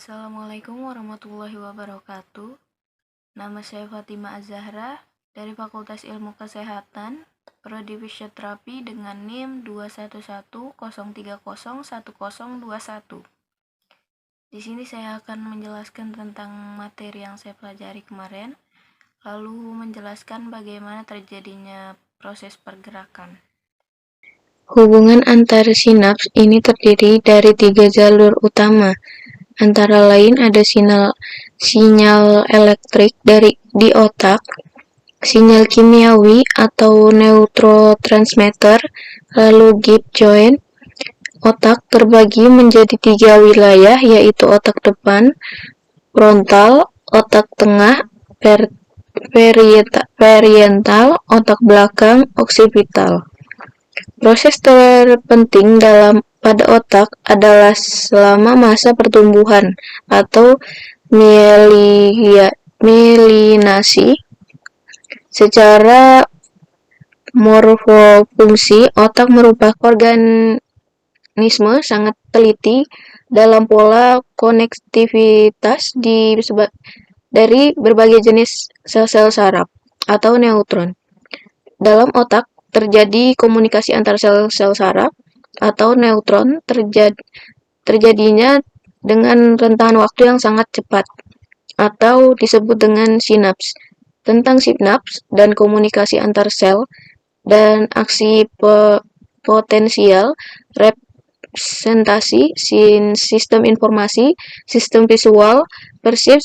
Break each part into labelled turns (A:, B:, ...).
A: Assalamualaikum warahmatullahi wabarakatuh. Nama saya Fatima Az-Zahra dari Fakultas Ilmu Kesehatan, Prodi Fisioterapi dengan NIM 21103011021. Di sini saya akan menjelaskan tentang materi yang saya pelajari kemarin, lalu menjelaskan bagaimana terjadinya proses pergerakan.
B: Hubungan antar sinaps ini terdiri dari 3 jalur utama. Antara lain ada sinyal elektrik di otak, sinyal kimiawi atau neurotransmitter, lalu gift joint. Otak terbagi menjadi 3 wilayah, yaitu otak depan, frontal, otak tengah, parietal, otak belakang, occipital. Proses terpenting pada otak adalah selama masa pertumbuhan atau mielinasi. Secara morfofungsi, otak merupakan organisme sangat teliti dalam pola konektivitas dari berbagai jenis sel-sel saraf atau neutron. Dalam otak terjadi komunikasi antar sel-sel saraf atau neutron terjadinya dengan rentan waktu yang sangat cepat atau disebut dengan sinaps. Tentang sinaps dan komunikasi antar sel dan aksi potensial representasi, sistem informasi, sistem visual, persip,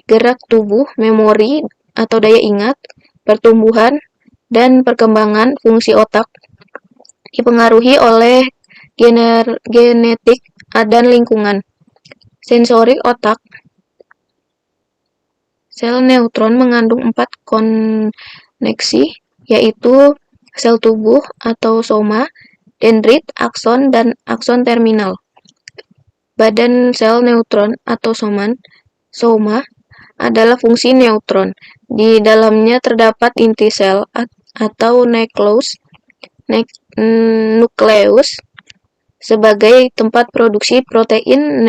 B: gerak tubuh, memori atau daya ingat, pertumbuhan dan perkembangan fungsi otak dipengaruhi oleh genetik dan lingkungan. Sensorik otak. Sel neutron mengandung 4 koneksi, yaitu sel tubuh atau soma, dendrit, akson, dan akson terminal. Badan sel neutron atau soma adalah fungsi neutron. Di dalamnya terdapat inti sel atau nukleus sebagai tempat produksi protein.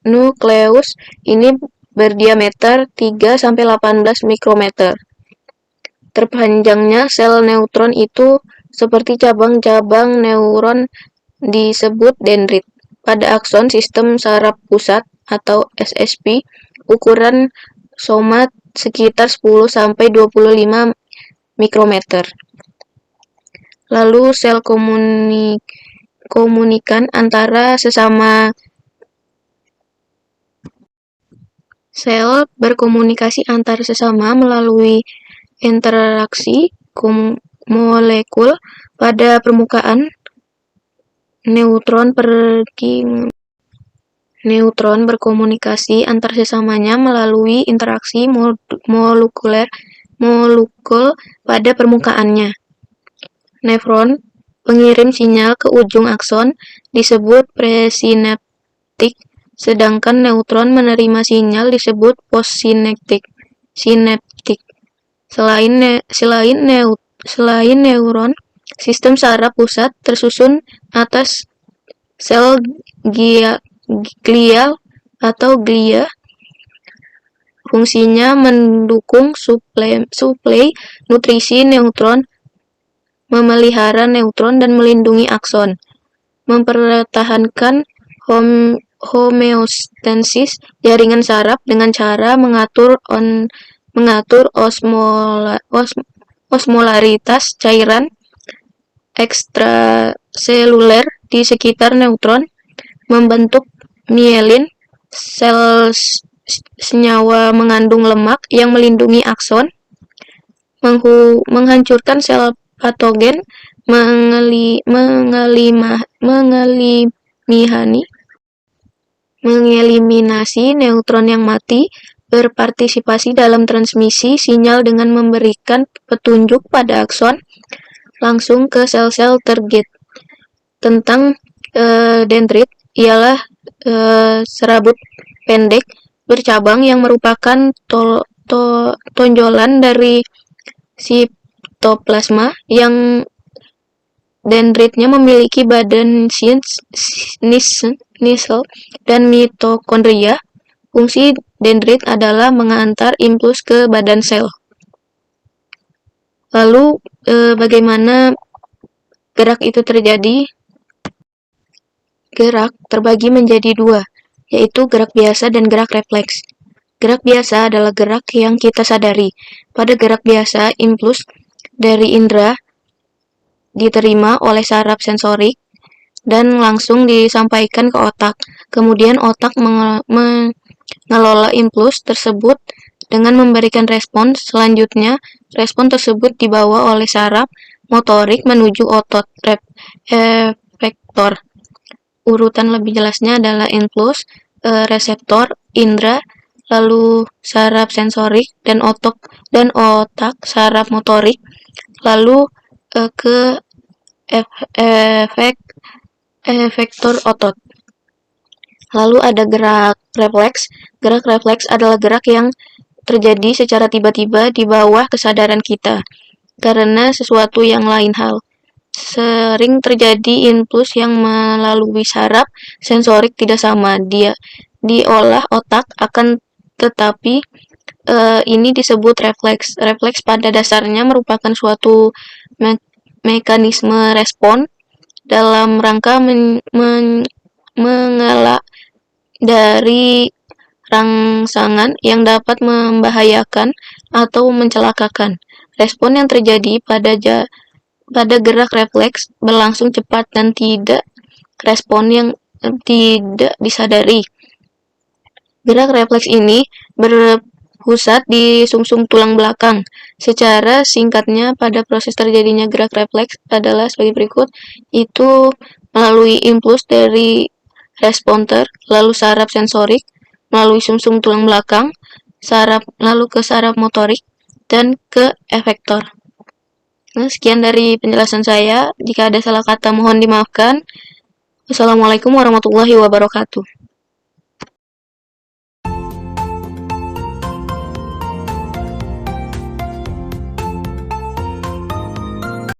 B: Nukleus ini berdiameter 3-18 mikrometer. Terpanjangnya sel neutron itu seperti cabang-cabang neuron disebut dendrit. Pada akson sistem saraf pusat atau SSP, ukuran soma sekitar 10-25 mikrometer. Lalu sel komunikan antara sesama sel berkomunikasi antar sesama melalui interaksi molekul pada permukaan. Neutron berkomunikasi antar sesamanya melalui interaksi molekul pada permukaannya. Nefron pengirim sinyal ke ujung akson disebut presinaptik, sedangkan neutron menerima sinyal disebut postsinaptik. Selain neuron, sistem saraf pusat tersusun atas sel glial atau glia. Fungsinya mendukung suplai nutrisi neutron, memelihara neutron dan melindungi akson, mempertahankan homeostasis jaringan saraf dengan cara mengatur osmolaritas cairan ekstraseluler di sekitar neutron, membentuk mielin, sel senyawa mengandung lemak yang melindungi akson, menghancurkan sel patogen, mengeliminasi neutron yang mati, berpartisipasi dalam transmisi sinyal dengan memberikan petunjuk pada akson langsung ke sel-sel target. Tentang dendrit ialah serabut pendek bercabang yang merupakan tonjolan dari sitoplasma. Yang dendritnya memiliki badan nisel, dan mitokondria. Fungsi dendrit adalah mengantar impuls ke badan sel. Lalu, bagaimana gerak itu terjadi? Gerak terbagi menjadi dua, yaitu gerak biasa dan gerak refleks. Gerak biasa adalah gerak yang kita sadari. Pada gerak biasa, impuls dari indera diterima oleh saraf sensorik dan langsung disampaikan ke otak. Kemudian otak mengelola impuls tersebut dengan memberikan respon. Selanjutnya, respon tersebut dibawa oleh saraf motorik menuju otot efektor. Urutan lebih jelasnya adalah impuls, reseptor, indera, lalu saraf sensorik, dan otak saraf motorik, lalu ke efektor otot. Lalu ada gerak refleks. Gerak refleks adalah gerak yang terjadi secara tiba-tiba di bawah kesadaran kita karena sesuatu yang lain hal. Sering terjadi impuls yang melalui saraf sensorik tidak sama. Dia diolah otak akan tetapi ini disebut refleks. Refleks pada dasarnya merupakan suatu mekanisme respon dalam rangka mengelak dari rangsangan yang dapat membahayakan atau mencelakakan. Respon yang terjadi pada gerak refleks berlangsung cepat dan tidak respon yang tidak disadari. Gerak refleks ini berpusat di sumsum tulang belakang. Secara singkatnya, pada proses terjadinya gerak refleks adalah sebagai berikut, itu melalui impuls dari responder, lalu saraf sensorik, melalui sumsum tulang belakang, lalu ke saraf motorik, dan ke efektor. Nah, sekian dari penjelasan saya. Jika ada salah kata mohon dimaafkan. Wassalamualaikum warahmatullahi wabarakatuh.